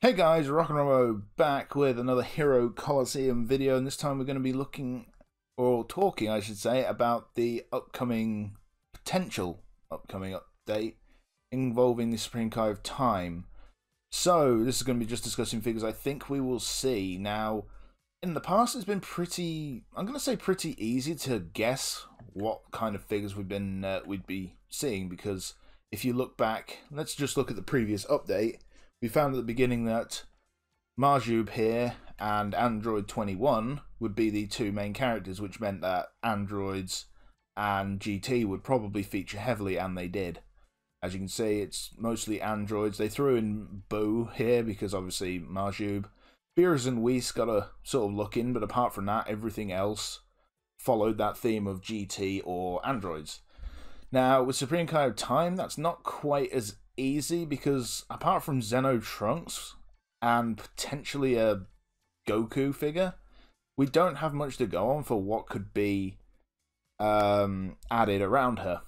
Hey guys, Rock and Romo back with another Hero Colosseum video, and this time we're going to be looking, or talking I should say, about the potential upcoming update involving the Supreme Kai of Time. So, this is going to be just discussing figures I think we will see. Now, in the past it's been I'm going to say pretty easy to guess what kind of figures we'd be seeing, because if you look back, let's just look at the previous update. We found at the beginning that Marjube here and Android 21 would be the two main characters, which meant that Androids and GT would probably feature heavily, and they did. As you can see, it's mostly Androids. They threw in Boo here because obviously Marjube. Beerus and Whis got a sort of look in, but apart from that, everything else followed that theme of GT or Androids. Now, with Supreme Kai of Time, that's not quite as easy, because apart from Zeno Trunks and potentially a Goku figure, we don't have much to go on for what could be added around her.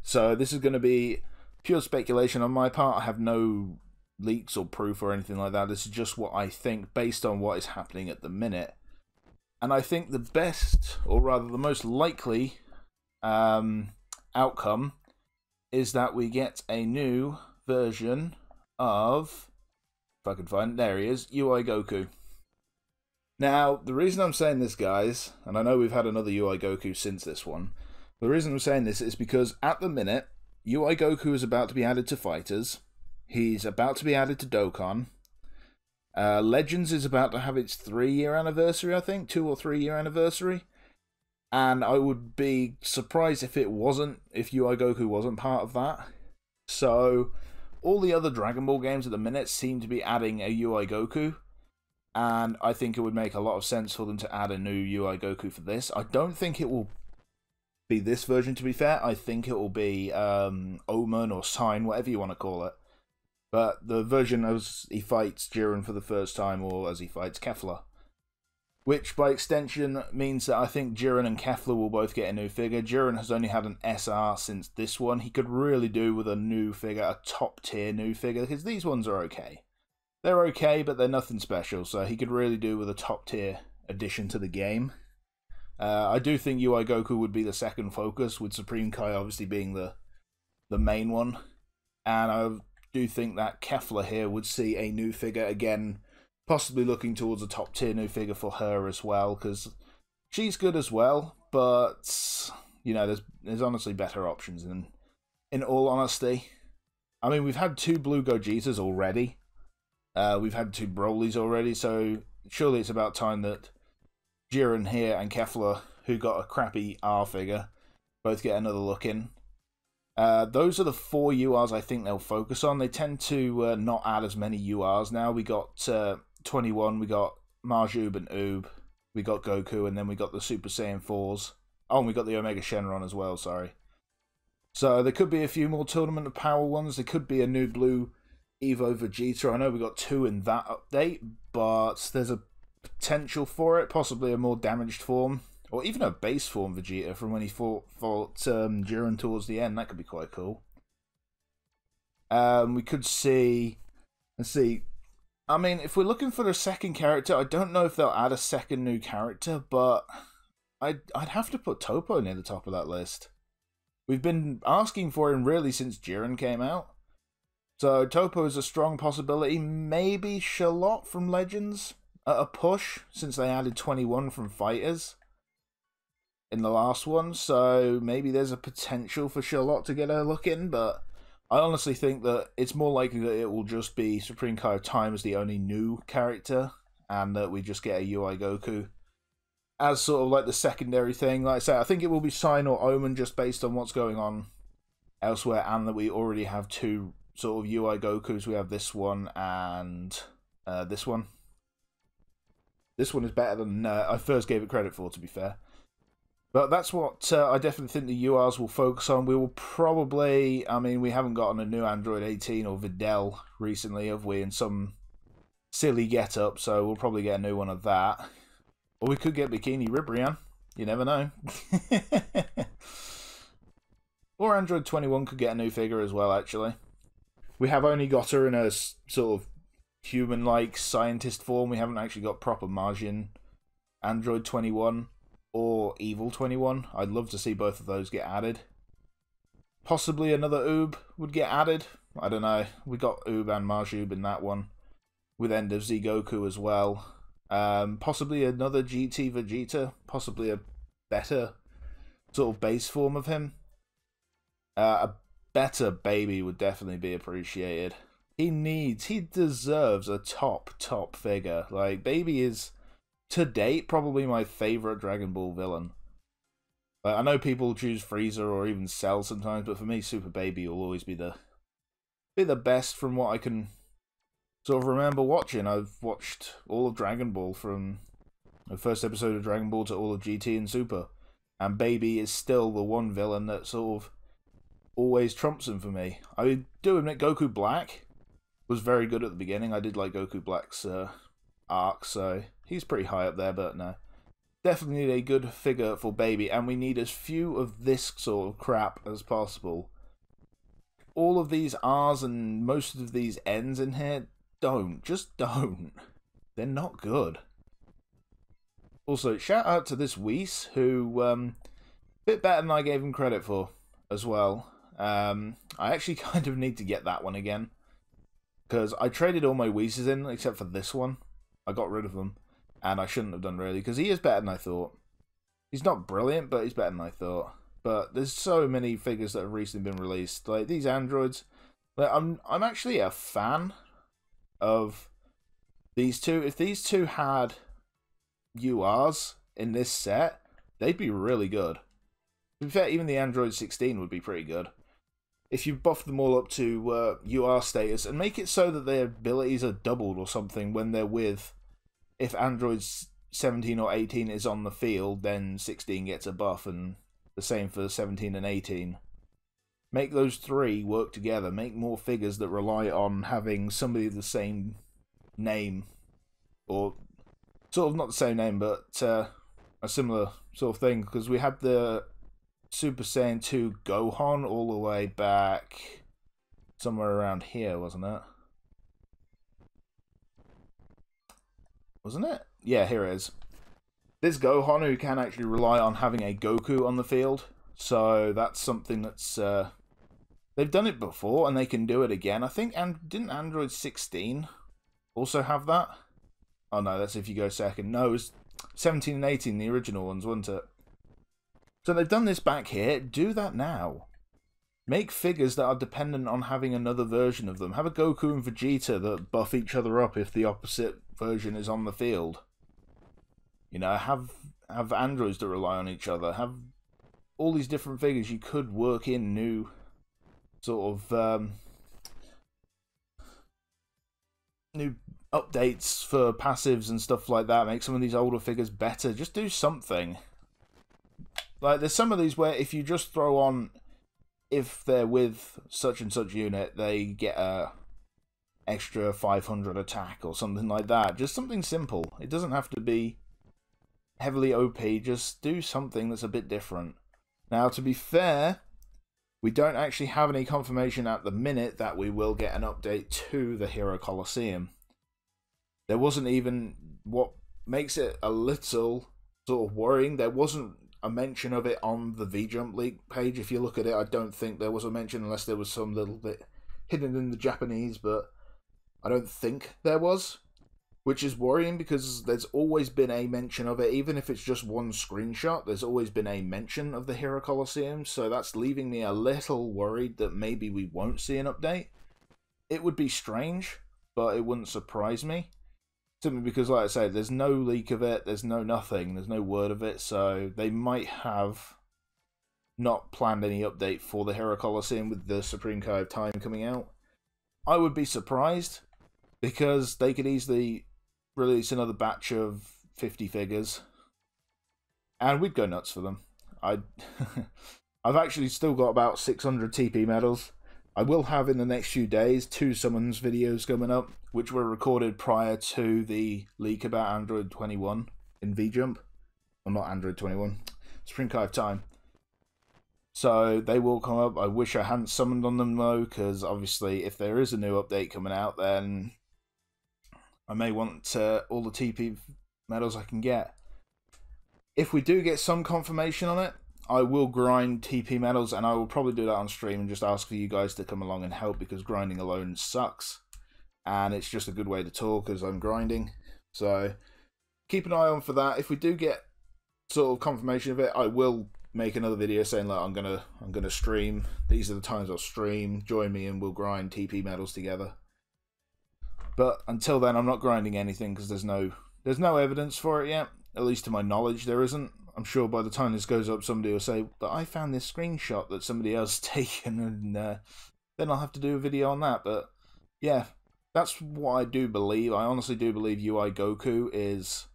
So this is going to be pure speculation on my part. I have no leaks or proof or anything like that. This is just what I think based on what is happening at the minute. And I think the best, or rather the most likely outcome is that we get a new version of, if I can find it, there he is, UI Goku. Now, the reason I'm saying this, guys, and I know we've had another UI Goku since this one, the reason I'm saying this is because at the minute, UI Goku is about to be added to Fighters, he's about to be added to Dokkan, Legends is about to have its 3-year anniversary, I think, 2 or 3 year anniversary. And I would be surprised if UI Goku wasn't part of that. So, all the other Dragon Ball games at the minute seem to be adding a UI Goku. And I think it would make a lot of sense for them to add a new UI Goku for this. I don't think it will be this version, to be fair. I think it will be Omen or Sign, whatever you want to call it. But the version as he fights Jiren for the first time, or as he fights Kefla. Which, by extension, means that I think Jiren and Kefla will both get a new figure. Jiren has only had an SR since this one. He could really do with a new figure, a top-tier new figure, because these ones are okay. They're okay, but they're nothing special, so he could really do with a top-tier addition to the game. I do think UI Goku would be the second focus, with Supreme Kai obviously being the main one. And I do think that Kefla here would see a new figure again, possibly looking towards a top tier new figure for her as well, because she's good as well, but you know, there's honestly better options. And in all honesty, I mean, we've had 2 Blue Gogetas already, we've had 2 Brolys already, so surely it's about time that Jiren here and Kefla, who got a crappy R figure, both get another look in. Those are the 4 URs I think they'll focus on. They tend to not add as many URs now. We got 21, we got Marjube and Oob, we got Goku, and then we got the Super Saiyan 4s. Oh, and we got the Omega Shenron as well, sorry. So there could be a few more Tournament of Power ones. There could be a new Blue Evo Vegeta. I know we got 2 in that update, but there's a potential for it. Possibly a more damaged form, or even a base form Vegeta from when he fought Jiren towards the end. That could be quite cool. We could see, let's see, I mean, if we're looking for a second character, I don't know if they'll add a second new character, but I'd have to put Toppo near the top of that list. We've been asking for him really since Jiren came out. So Toppo is a strong possibility. Maybe Charlotte from Legends at a push, since they added 21 from Fighters in the last one. So maybe there's a potential for Charlotte to get a look in, but I honestly think that it's more likely that it will just be Supreme Kai of Time as the only new character, and that we just get a UI Goku as sort of like the secondary thing. Like I say, I think it will be Sign or Omen just based on what's going on elsewhere, and that we already have 2 sort of UI Gokus. We have this one and this one. This one is better than I first gave it credit for, to be fair. But that's what I definitely think the URs will focus on. We will probably, I mean, we haven't gotten a new Android 18 or Videl recently, have we, in some silly get-up, so we'll probably get a new one of that. Or we could get Bikini Ribrian. You never know. Or Android 21 could get a new figure as well, actually. We have only got her in a sort of human-like scientist form. We haven't actually got proper Martian Android 21 or Evil 21. I'd love to see both of those get added. Possibly another Oob would get added. I don't know. We got Oob and Marjoob in that one, with End of Z Goku as well. Possibly another GT Vegeta. Possibly a better sort of base form of him. A better baby would definitely be appreciated. He deserves a top figure. Like, baby is, to date, probably my favorite Dragon Ball villain. I know people choose Frieza or even Cell sometimes, but for me, Super Baby will always be the best from what I can sort of remember watching. I've watched all of Dragon Ball, from the first episode of Dragon Ball to all of GT and Super, and Baby is still the one villain that sort of always trumps him for me. I do admit Goku Black was very good at the beginning. I did like Goku Black's arc, so he's pretty high up there, but no. Definitely need a good figure for Baby, and we need as few of this sort of crap as possible. All of these R's and most of these N's in here, just don't. They're not good. Also, shout out to this Whis, who, a bit better than I gave him credit for, as well. I actually kind of need to get that one again, because I traded all my Whis in, except for this one. I got rid of them. And I shouldn't have done, really, because he is better than I thought. He's not brilliant, but he's better than I thought. But there's so many figures that have recently been released. Like, these androids, like, I'm actually a fan of these two. If these two had URs in this set, they'd be really good. To be fair, even the Android 16 would be pretty good. If you buff them all up to UR status and make it so that their abilities are doubled or something when they're with... If Android 17 or 18 is on the field, then 16 gets a buff, and the same for 17 and 18. Make those three work together. Make more figures that rely on having somebody of the same name. Or, sort of not the same name, but a similar sort of thing. Because we had the Super Saiyan 2 Gohan all the way back somewhere around here, wasn't it? Wasn't it? Yeah, here it is. This Gohan who can actually rely on having a Goku on the field. So that's something that's... they've done it before and they can do it again. I think, and didn't Android 16 also have that? Oh no, that's if you go second. No, it was 17 and 18, the original ones, wasn't it? So they've done this back here. Do that now. Make figures that are dependent on having another version of them. Have a Goku and Vegeta that buff each other up if the opposite version is on the field. You know, have androids that rely on each other. Have all these different figures. You could work in new sort of new updates for passives and stuff like that. Make some of these older figures better. Just do something. Like, there's some of these where if you just throw on, if they're with such and such unit, they get a extra 500 attack or something like that. Just something simple. It doesn't have to be heavily OP. Just do something that's a bit different. Now, to be fair, we don't actually have any confirmation at the minute that we will get an update to the Hero Colosseum. There wasn't even, what makes it a little sort of worrying, there wasn't a mention of it on the V-Jump League page. If you look at it, I don't think there was a mention unless there was some little bit hidden in the Japanese, but I don't think there was, which is worrying because there's always been a mention of it. Even if it's just one screenshot, there's always been a mention of the Hero Colosseum, so that's leaving me a little worried that maybe we won't see an update. It would be strange, but it wouldn't surprise me. Simply because, like I say, there's no leak of it, there's no nothing, there's no word of it, so they might have not planned any update for the Hero Colosseum with the Supreme Kai of Time coming out. I would be surprised, because they could easily release another batch of 50 figures, and we'd go nuts for them. I've actually still got about 600 TP medals. I will have in the next few days 2 summons videos coming up, which were recorded prior to the leak about Android 21 in V-Jump. Well, not Android 21, Supreme Kai of Time. So they will come up. I wish I hadn't summoned on them though, because obviously if there is a new update coming out, then I may want all the TP medals I can get. If we do get some confirmation on it, I will grind TP medals, and I will probably do that on stream and just ask for you guys to come along and help, because grinding alone sucks. And it's just a good way to talk as I'm grinding. So keep an eye on for that. If we do get sort of confirmation of it, I will make another video saying, like, I'm gonna stream. These are the times I'll stream. Join me and we'll grind TP medals together. But until then, I'm not grinding anything because there's no evidence for it yet. At least to my knowledge, there isn't. I'm sure by the time this goes up, somebody will say, but I found this screenshot that somebody else taken, and then I'll have to do a video on that. But yeah, that's what I do believe. I honestly do believe UI Goku is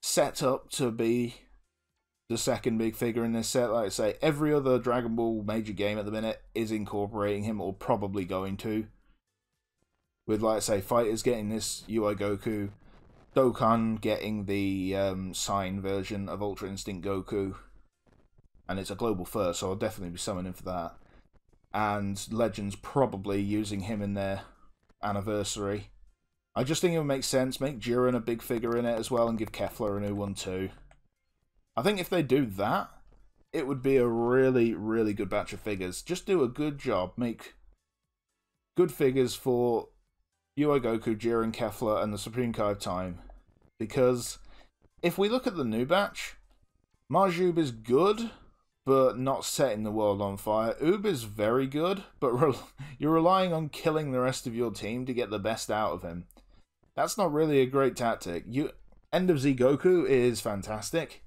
set up to be the second big figure in this set. Like I say, every other Dragon Ball major game at the minute is incorporating him, or probably going to. With, like I say, Fighters getting this UI Goku, Dokkan getting the sign version of Ultra Instinct Goku, and it's a global first, so I'll definitely be summoning for that. And Legends probably using him in their anniversary. I just think it would make sense. Make Jiren a big figure in it as well, and give Kefla a new one too. I think if they do that, it would be a really, really good batch of figures. Just do a good job. Make good figures for UI Goku, Jiren, Kefla, and the Supreme Kai of Time. Because if we look at the new batch, Majub is good, but not setting the world on fire. Oob is very good, but you're relying on killing the rest of your team to get the best out of him. That's not really a great tactic. End of Z Goku is fantastic.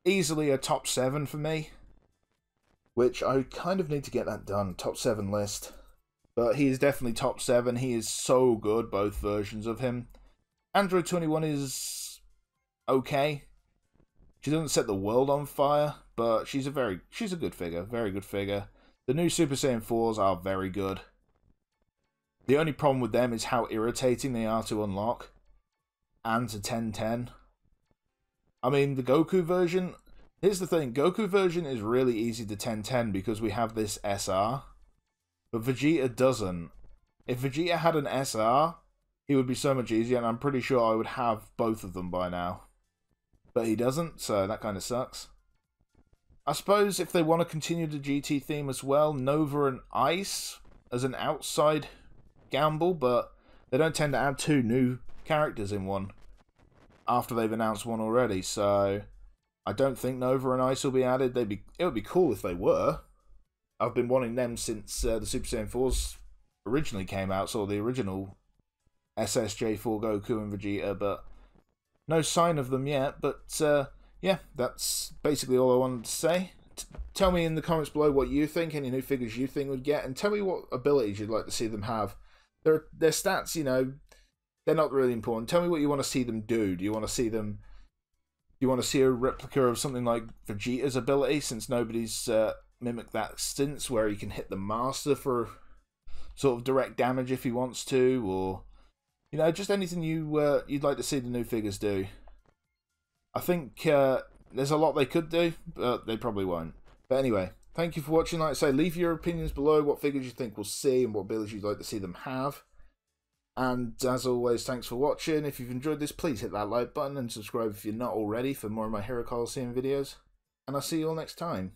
Easily a top 7 for me, which I kind of need to get that done. Top 7 list. But he is definitely top 7. He is so good, both versions of him. Android 21 is okay. She doesn't set the world on fire, but she's a good figure. Very good figure. The new Super Saiyan 4s are very good. The only problem with them is how irritating they are to unlock. And to 1010. I mean, the Goku version... Here's the thing. Goku version is really easy to 1010 because we have this SR. But Vegeta doesn't. If Vegeta had an SR, he would be so much easier, and I'm pretty sure I would have both of them by now. But he doesn't, so that kind of sucks. I suppose if they want to continue the GT theme as well, Nova and Ice as an outside gamble, but they don't tend to add 2 new characters in one after they've announced one already, so I don't think Nova and Ice will be added. It would be cool if they were. I've been wanting them since the Super Saiyan 4s originally came out, so the original SSJ4 Goku and Vegeta, but no sign of them yet. But yeah, that's basically all I wanted to say. Tell me in the comments below what you think, any new figures you think would get, and tell me what abilities you'd like to see them have. Their stats, you know, they're not really important. Tell me what you want to see them do. Do you want to see them... Do you want to see a replica of something like Vegeta's ability, since nobody's mimicked that since, where he can hit the Master for sort of direct damage if he wants to, or... You know, just anything you'd like to see the new figures do. I think there's a lot they could do, but they probably won't. But anyway, thank you for watching. Like I say, leave your opinions below, what figures you think we'll see and what abilities you'd like to see them have. And as always, thanks for watching. If you've enjoyed this, please hit that like button and subscribe if you're not already for more of my Hero Coliseum videos. And I'll see you all next time.